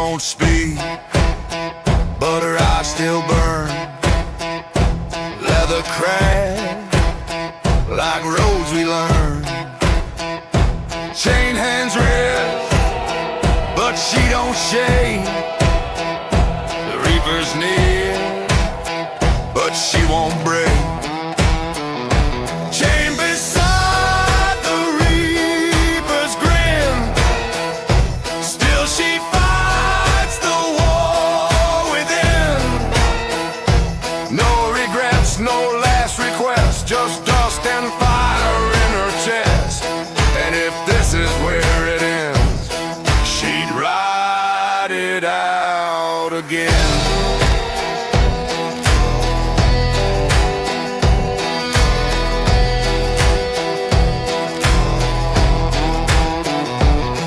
don't speak, but her eyes still burn. Leather crack like roads we learn. Chain hands wrist, but she don't shake. The reaper's near, but she won't break. Chain beside the reaper's grin, still she fights the war within. No regrets, no last requests, just dust and fire in her chest. And if this is where it ends, she'd ride it out again.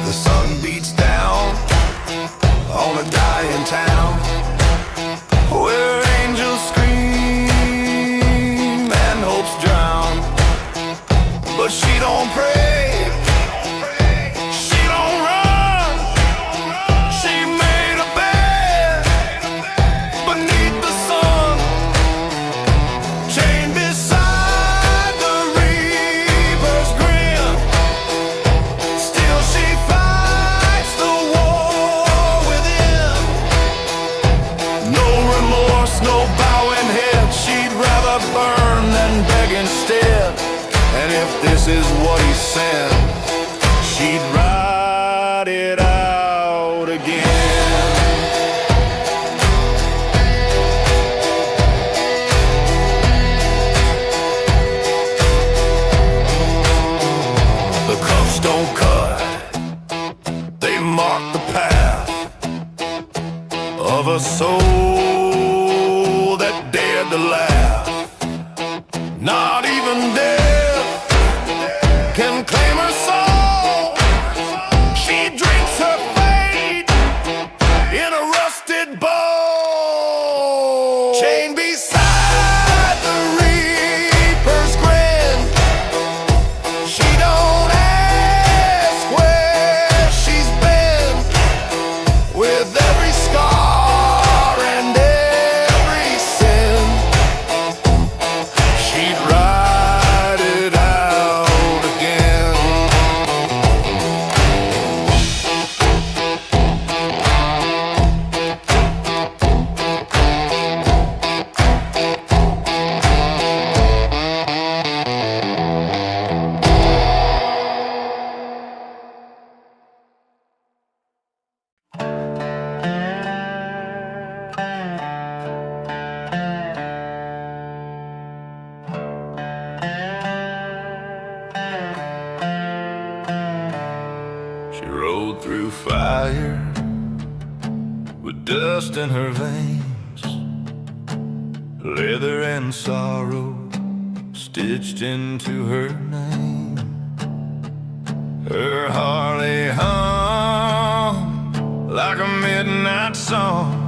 The sun beats down on a dying town, where angels scream and hopes drown. But she don't pray, she don't run. She made a bed beneath the sun, chained beside the reaper's grin. Still she fights the war within. No remorse, no bowing head, she'd rather burn than beg instead. And if this is what he said, she'd ride it out again. The cuffs don't cut, they mark the path of a soul that dared to laugh. Not even death can claim her soul. She drinks her fate in a rusted bowl. Chained beside the reaper's grin, she don't ask where she's been. With every scar and every sin, she'd ride it out again. She rode through fire with dust in her veins, leather and sorrow stitched into her name. Her Harley hung like a midnight song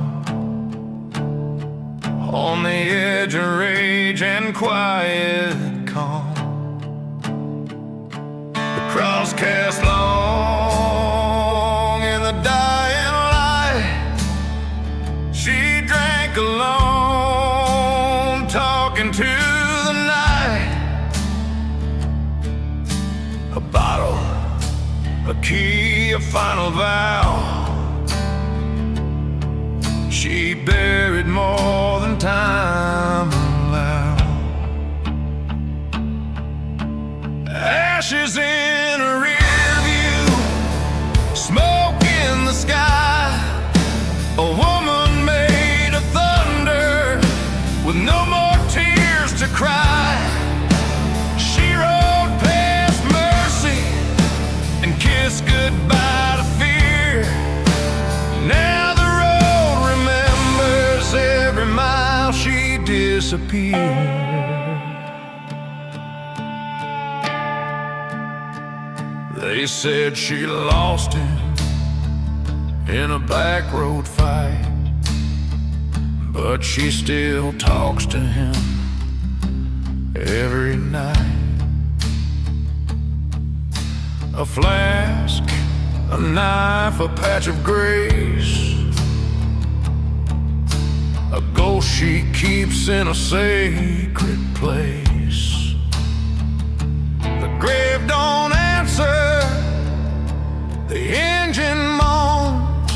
on the edge of rage and quiet calm. The cross cast long in the dying light, she drank alone, talking to the night. A bottle, a key, a final vow. She buried more than time allowed. Ashes in her rear view, smoke in the sky. A woman made of thunder with no more tears to cry. She rode past mercy and kissed goodbye to fear. Now the road remembers every mile she disappeared. They said she lost him in a back road fight, but she still talks to him every night. A flask, a knife, a patch of grace, a ghost she keeps in a sacred place. The grave don't answer, the engine moans,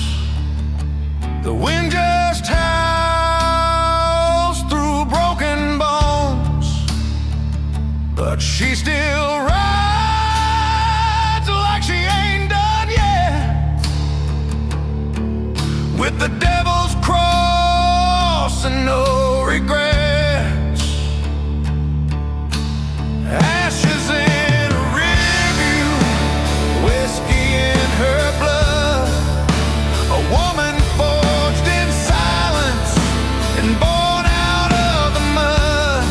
the wind just howls through broken bones, but she still rides like she ain't done yet, with the devil's cross and no regrets. Ashes in her rearview, whiskey in her blood, a woman forged in silence and born out of the mud.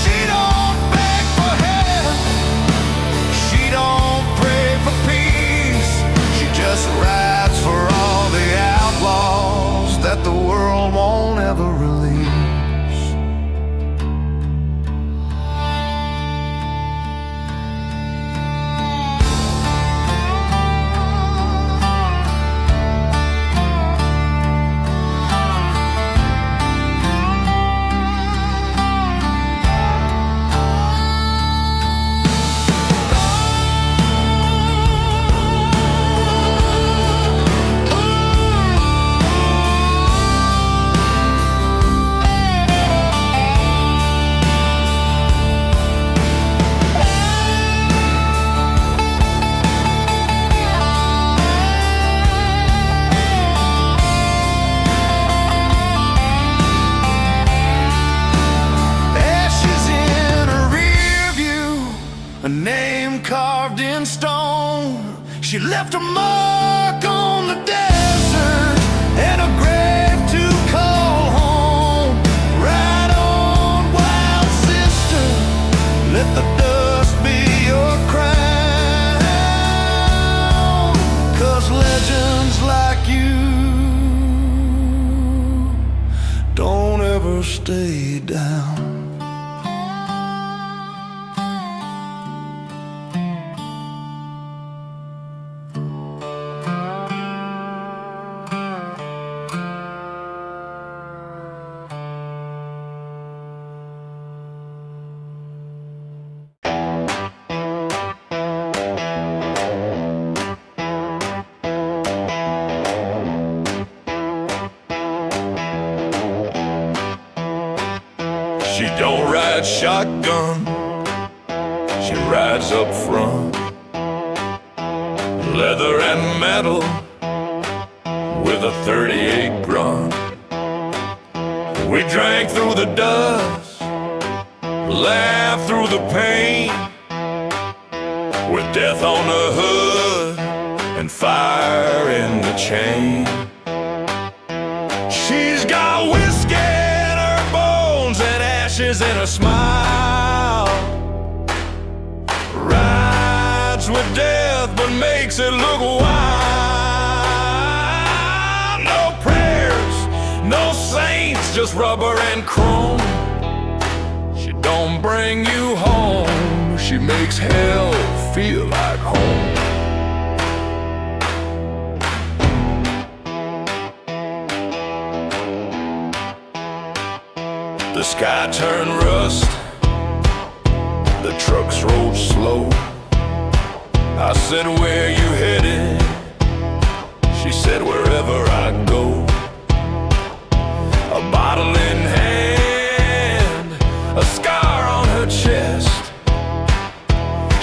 She don't beg for help, she don't pray for peace, she just rides for all the outlaws that the world won't ever release. A name carved in stone, she left a mark on the desert and a grave to call home. Ride on, wild sister, let the dust be your crown, 'cause legends like you don't ever stay down. She don't ride shotgun, she rides up front, leather and metal with a 38 grunt. We drank through the dust, laughed through the pain, with death on the hood and fire in the chain. She's got whiskey in her bones and ashes in her smile, rides with death but makes it look wild. No prayers, no saints, just rubber and chrome. She don't bring you home, she makes hell feel like home. The sky turned rust, the trucks rode slow. I said, where you headed? She said, wherever I go. A bottle in hand, a scar on her chest.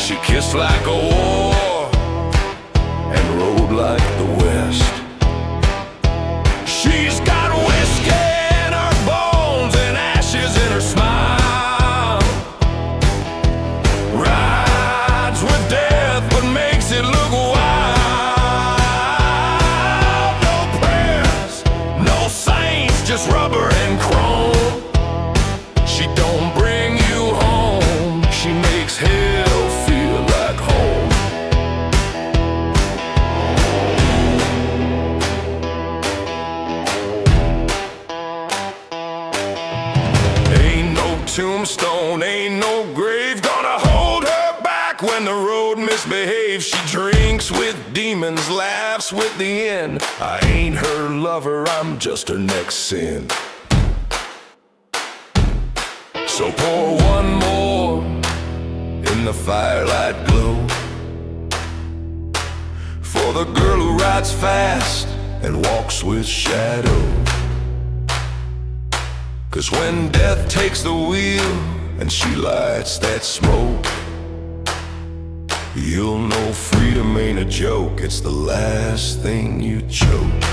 She kissed like a war and rode like the West. She's got whiskey in her bones and ashes in her smile, rides with death but makes it look wild. No prayers, no saints, just rubber and chrome. She don't bring you home, she makes hell feel like home. misbehaves, she drinks with demons, laughs with the end. I ain't her lover, I'm just her next sin. So pour one more in the firelight glow for the girl who rides fast and walks with shadow. 'Cause when death takes the wheel and she lights that smoke, you'll know freedom ain't a joke, it's the last thing you choke.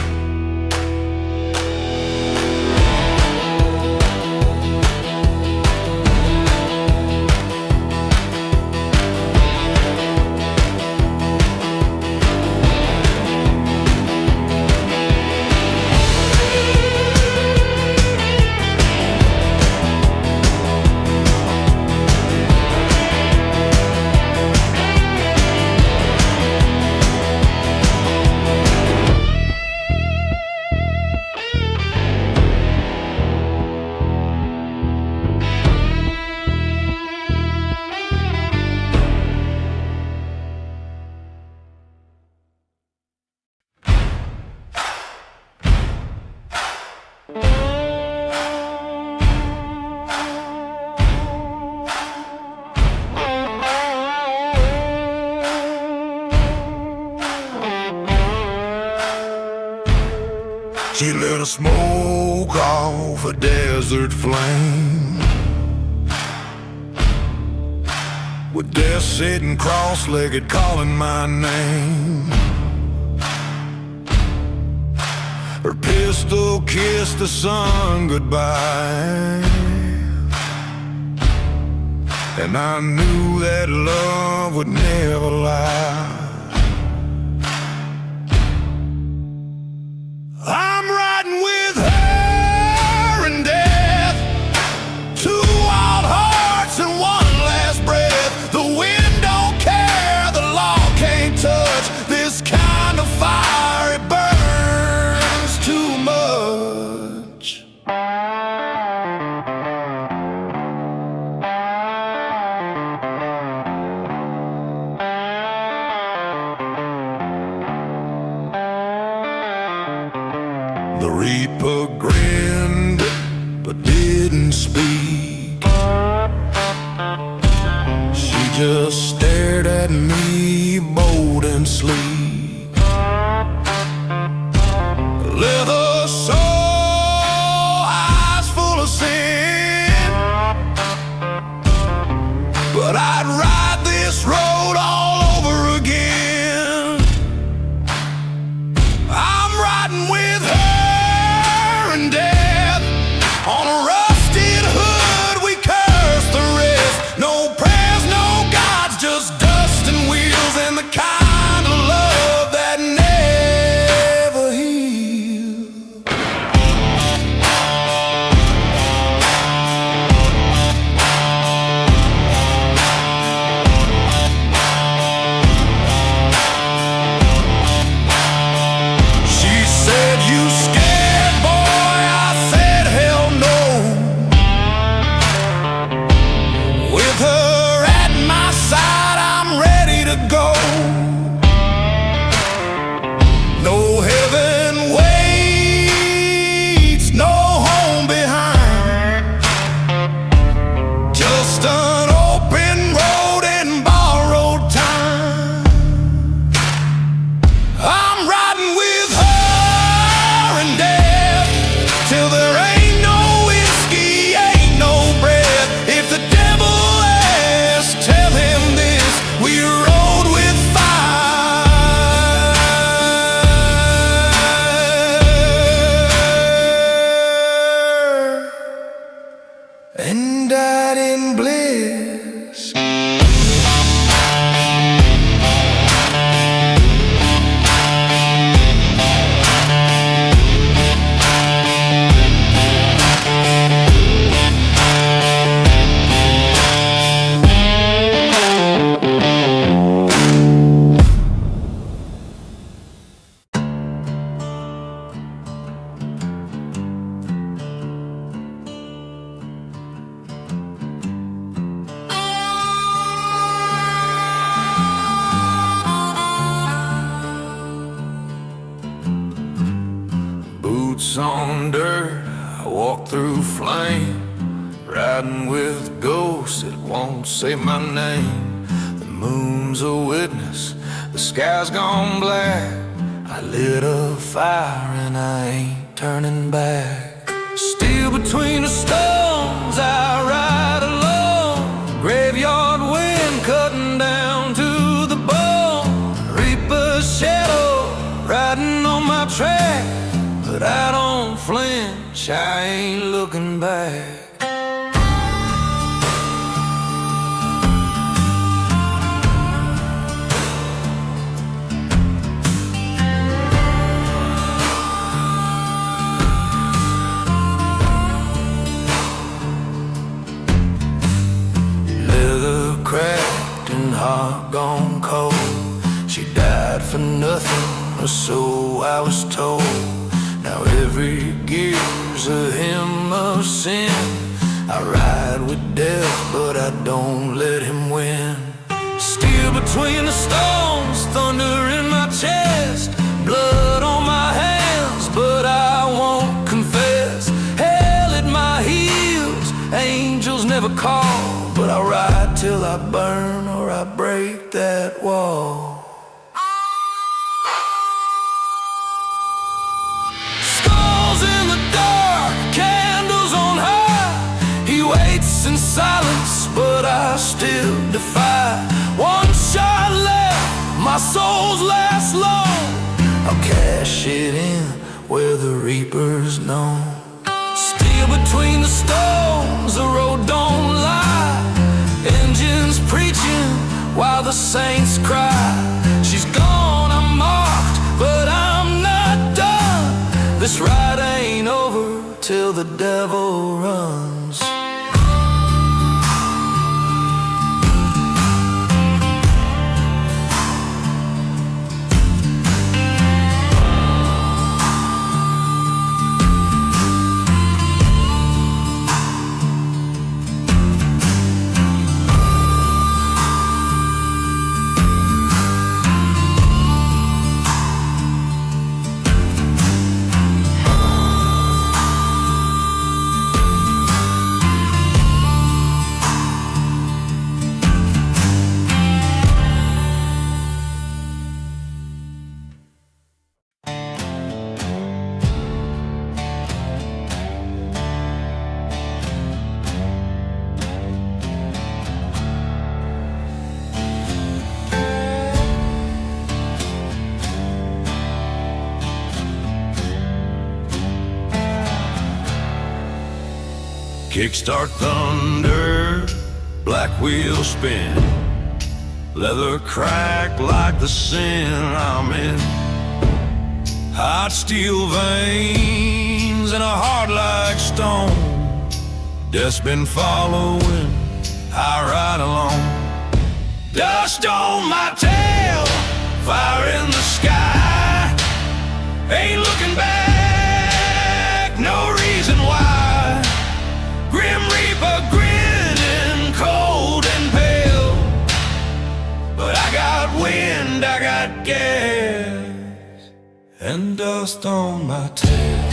She lit a smoke off a desert flame, with death sitting cross-legged calling my name. Her pistol kissed the sun goodbye, and I knew that love would never lie. I'm riding with her and death, two wild hearts and one last breath. The wind don't care, the law can't touch this kind of fire, it burns too much. The reaper grinned, but didn't speak. She just stared at me, bold and sleek. Leather soul, eyes full of sin, but I'd ride this road all over again. I'm riding with her and death, on a rusted hood we curse the rest. No prayers, no gods, just dust and wheels. Boots on dirt, I walk through flame, riding with ghosts that won't say my name. The moon's a witness, the sky's gone black. I lit a fire and I ain't turning back. Still between the stones, I ride alone. Graveyard wind cutting down to the bone. Reaper's shadow riding on my track, but I don't flinch, I ain't looking back. Cracked and heart gone cold. She died for nothing, or so I was told. Now every gear's a hymn of sin. I ride with death, but I don't let him win. Still between the stones, thunder in my chest, blood on my hands, but I won't confess. Hell at my heels, angels never call, but I ride till I burn or I break that wall. Skulls in the dark, candles on high. He waits in silence, but I still defy. One shot left, my soul's last long. I'll cash it in where the reapers know. Still between the stones, the road don't lie. Engines preaching while the saints cry. She's gone, I'm marked, but I'm not done. This ride ain't over till the devil runs. Kickstart thunder, black wheel spin, leather crack like the sin I'm in. Hot steel veins and a heart like stone. Death's been following, I ride alone. Dust on my tail, fire in the sky. Ain't looking back, no reason why. Grim Reaper grinning, cold and pale. But I got wind, I got gas, and dust on my tail.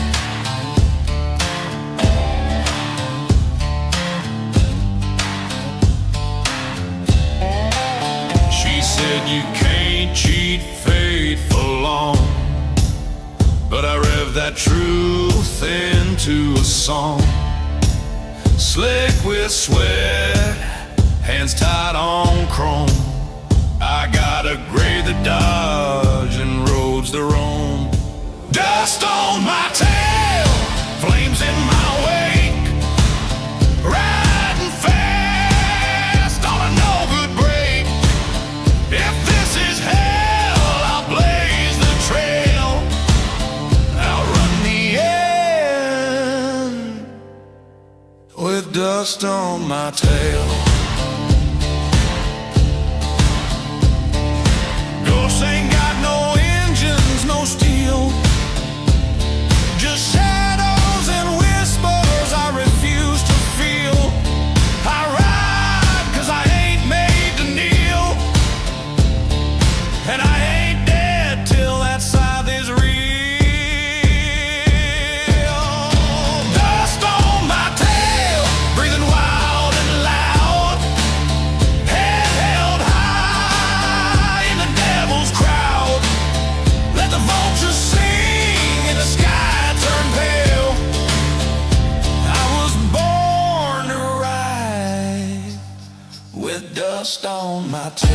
She said you can't cheat fate for long, but I rev that truth into a song. Slick with sweat, hands tied on chrome. I gotta grade the Dodge and roads to Rome. Dust on my tail, flames in my wake. Riding fast on a no good break. If this is hell, I'll blaze the trail. I'll run the end with dust on my tail. Ghosts ain't got no engines, no steel, just shadows and whispers I refuse to feel. I ride 'cause I ain't made to kneel, and I ain't dead till that scythe is real. my tail.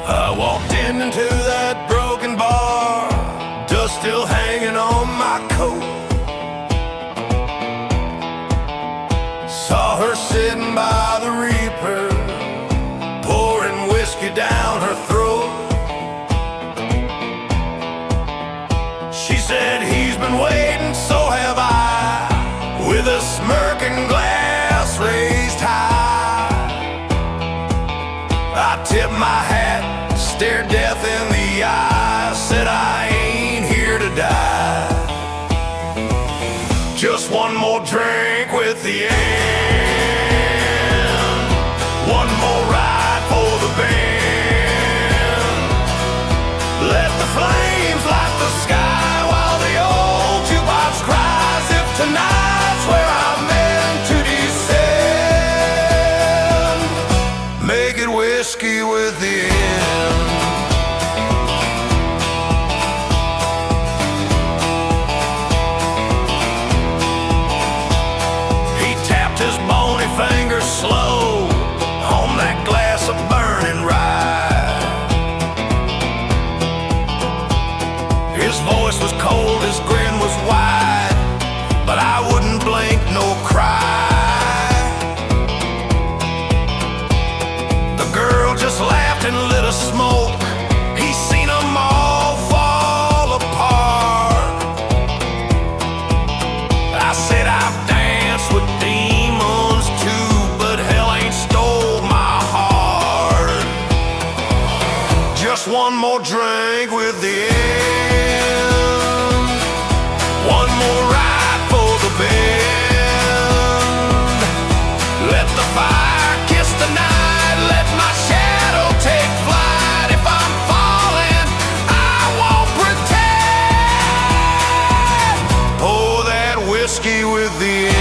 I walked into that broken bar, dust still hanging on my coat. Saw her sitting by the reaper, pouring whiskey down her throat. She said, he's been waiting, so have I, with a smirking glass raised high. I tipped my hat, stared death in the eye, said I ain't here to die. Just one more drink with the end, one more ride for the band. Let the flames light the sky while the old jukebox cries, if tonight's where I'm meant to descend. Make it whiskey with the end. Fingers slow on that glass of burning rye. His voice was cold, his grin was wide, but I wouldn't blink nor cry. The girl just laughed and lit a smoke. He seen them all fall apart. I said, I've danced with demons too, but hell ain't stole my heart. Just one more drink with the end, one more ride for the band. Let the fire kiss the night, let my shadow take flight. If I'm falling, I won't pretend. Pour that whiskey with the end.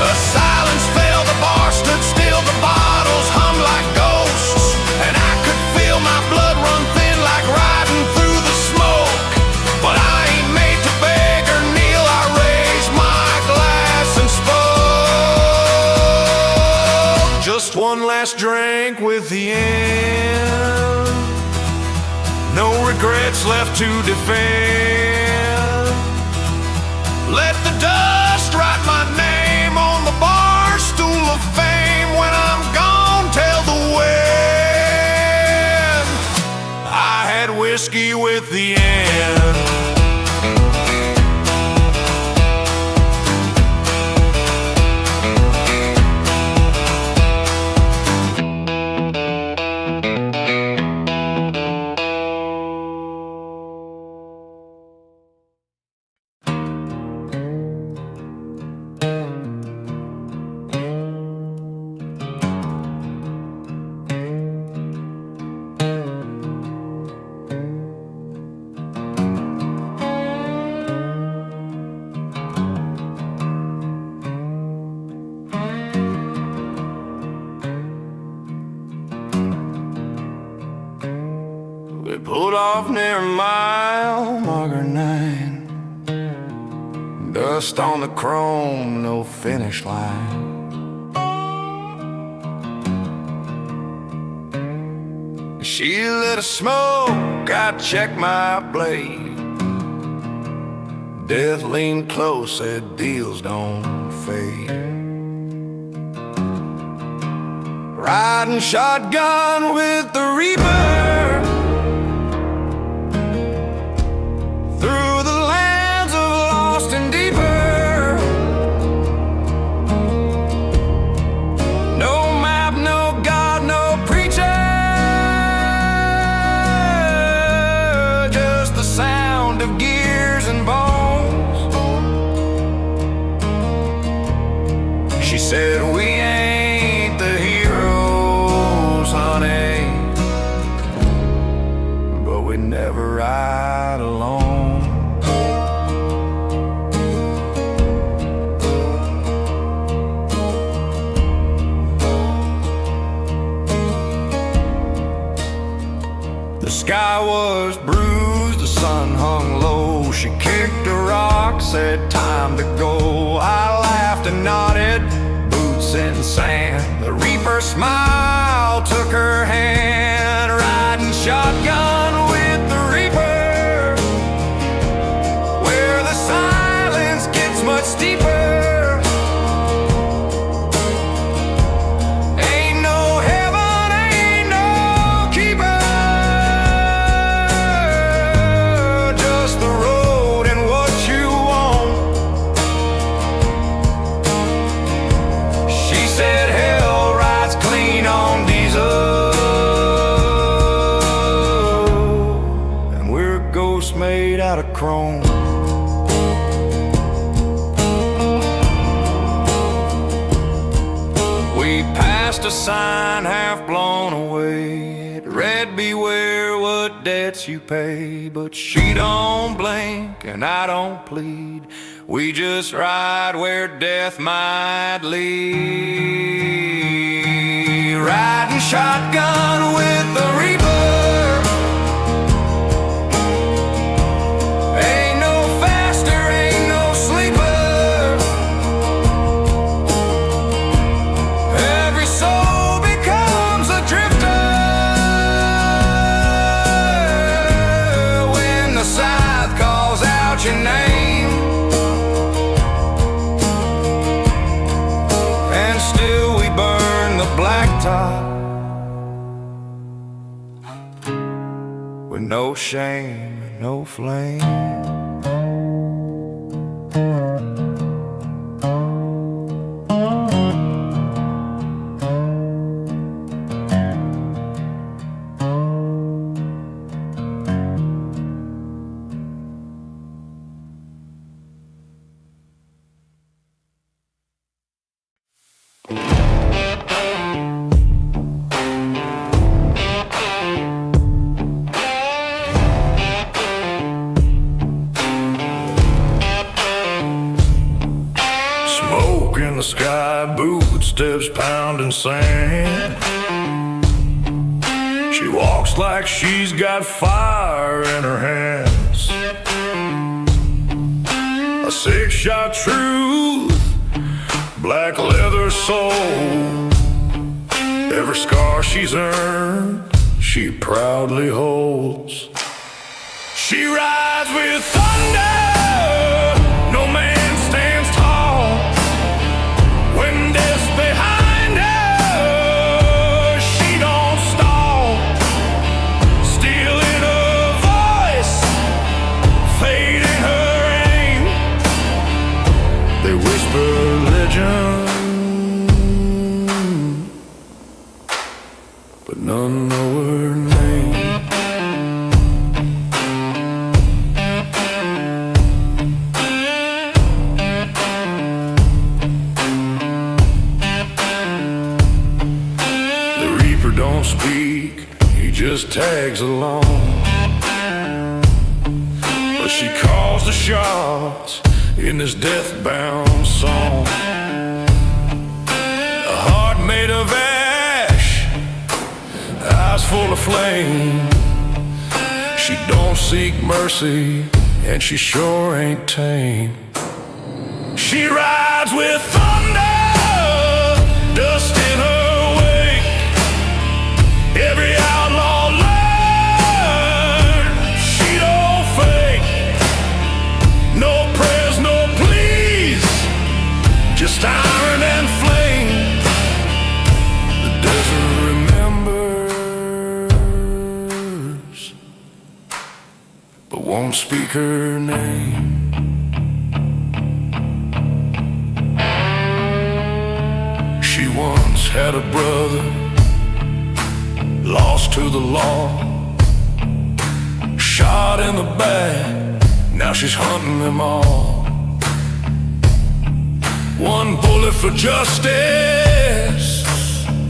A silence fell, the bar stood still, the bottles hummed like ghosts, and I could feel my blood run thin like riding through the smoke. But I ain't made to beg or kneel, I raised my glass and spoke. Just one last drink with the end, no regrets left to defend. Let the dust write my name on the bar stool of fame. When I'm gone, tell the wind I had whiskey with the end. We pulled off near a mile marker 9, dust on the chrome, no finish line. She lit a smoke, I checked my blade. Death leaned close, said deals don't fade. Riding shotgun with the reaper through the lands of lost and deeper. No map, no God, no preacher, just the sound of gears and bones. She said, we ain't the heroes, honey, but we never ride alone. said time to go. I laughed and nodded, boots in sand. The reaper smiled, took her hand, riding shotgun with the reaper, where the silence gets much deeper. Made out of chrome. We passed a sign half blown away. It read, beware what debts you pay. But she don't blink and I don't plead. We just ride where death might lead. Riding shotgun with the reaper, your name, and still we burn the blacktop with no shame, no flame. In the sky, footsteps pounding sand. She walks like she's got fire in her hands. A six-shot truth, black leather soul. Every scar she's earned, she proudly holds. She rides with thunder, no man stands tall. When death's behind her, she don't stall. Steel in her voice, fate in her aim. They whisper legend, but none know her name. Don't speak, he just tags along. But she calls the shots in this death-bound song. A heart made of ash, eyes full of flame. She don't seek mercy, and she sure ain't tame. She rides with thunder, dust in her. Every outlaw learned she don't fake. No prayers, no pleas, just iron and flame. The desert remembers, but won't speak her name. She once had a brother, lost to the law, shot in the back, now she's hunting them all. One bullet for justice,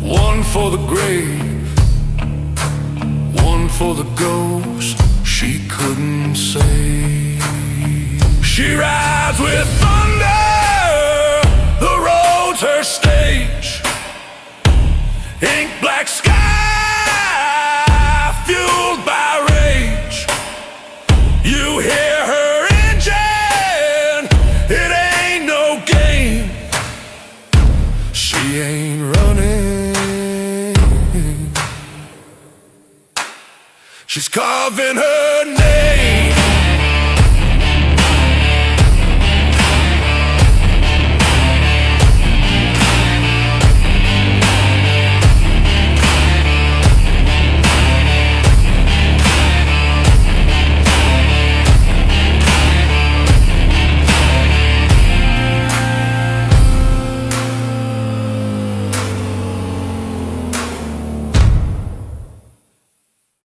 one for the grave, one for the ghost she couldn't save. She rides with thunder, the road's her stage, ink black sky fueled by rage. You hear her engine ain't running. She's carving her name